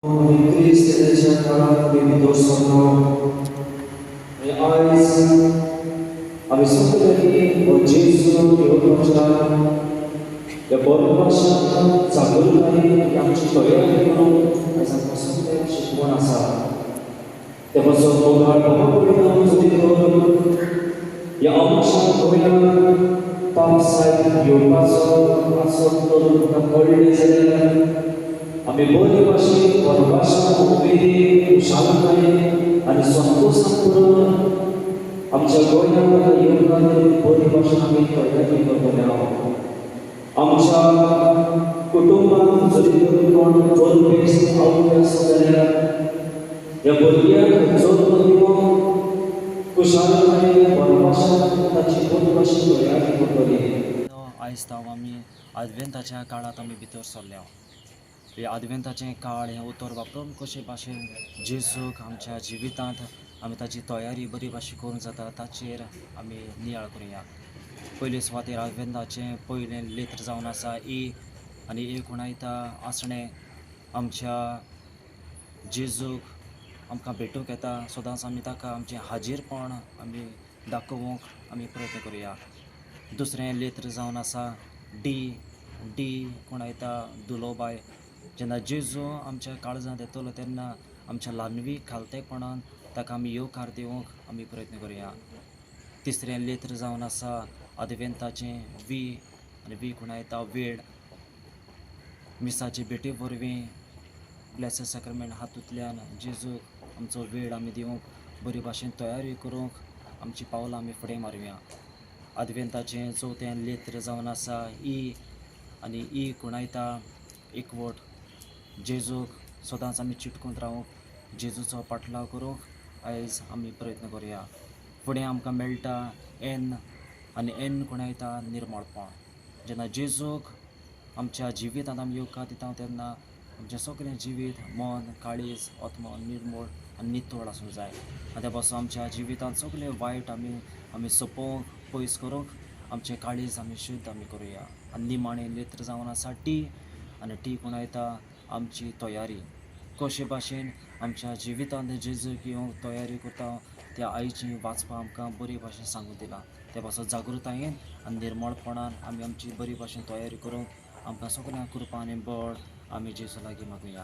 Cristo काळात मी सोडलो आणि आयज आमी सगळ्यांनी हो जेजू घेवपाच्या या बरोवपाच्या जागृतायेक आमची तयारी करून आयज आमकां सगळ्यांक शिकवण आसा ते पासून मोगाळ पवित्र चुकी करून या आमच्या गोंयांत पावस सायब येवपाचो आसत करून तुका कळ्ळें जाल्यार आम्ही बरे भाशेन परभाशा उमेदीन खुशालकायेन आनी संतोशान करून आमच्या गोंयांत येवपाक बरे भाशेन आमी तयारी करतले आहोत आमच्या कुटुंबांत जरी तरी कोण परदेश आवडे आसत जाल्यार ह्या भुरग्यांक जल्म दिवंक खुशालकायेन परभाशेन ताची बरे भाशेन तयारी करतली आयज आमी आदवेंताच्या काळात आमी भितर सरल्या हे आदवेंताचें काळ हें उतर वापरून कशे भाशेन जेजूक आमच्या जिवितांत आमी ताची तयारी बरी भाशेन करूंक जाता ताचेर आमी नियाळ करुया पयले सुवातेर आदवेंताचें पयलें लेत्र जावन आसा आनी एक उणायता आसणें आमच्या जेजूक आमकां भेटूंक येता सदांच आमी ताका आमचें हाजीरपण आमी दाखोवंक आमी प्रयत्न करुया दुसरें लेत्र जावन आसा डी कोणायता दुलोबाय जेन्ना जेजू आमच्या काळजांत येतलो तेन्ना आमच्या ल्हानवी खालतेपणान ताका आमी येवकार दिवंक आमी प्रयत्न करुया तिसरें लेत्र जावन आसा आदवेंताचें आनी कोणायता वेळ मिसाची भेटे वरवीं ब्लेसड सॅक्रमेंट हातूंतल्यान जेजूक आमचो वेळ आमी दिवंक बरे भाशेन तयारी करूंक आमची पावलां आमी फुडें मारुया आदवेंताचें चवथें लेत्र जावन आसा आनी कोणायता एकवट जेजूक सदांच आमी चिटकून रावूंक जेजूचो पाटलाव करूंक आयज आमी प्रयत्न करुया फुडें आमकां मेळटा एन कोणायता निर्मळपण जेन्ना जेजूक आमच्या जिवितांत आमी येवकार दिता तेन्ना आमचें सगळें जिवीत मन काळीज आत्मा निर्मळ आनी नितळ आसूंक जाय आनी त्या पासून आमच्या जिवितांत सगळें वायट आमी सोंपोवंक पयस करूंक आमचें काळीज आमी शुद्ध आमी करुया आनी निमाणें लेत्र जावन आसा टी कोणायता आमची तयारी कशे भाशेन आमच्या जिवितांत जेजूक येवंक तयारी करता त्या आयची वाचपाक आमकां बरे भाशेन सांगून दिला त्या पासून जागृतायेन आनी निर्मळपणान आमी आमची बरी भाशेन तयारी करूंक आमकां सगळ्यांक कृपा आनी बळ आमी जेजू लागीं मागुया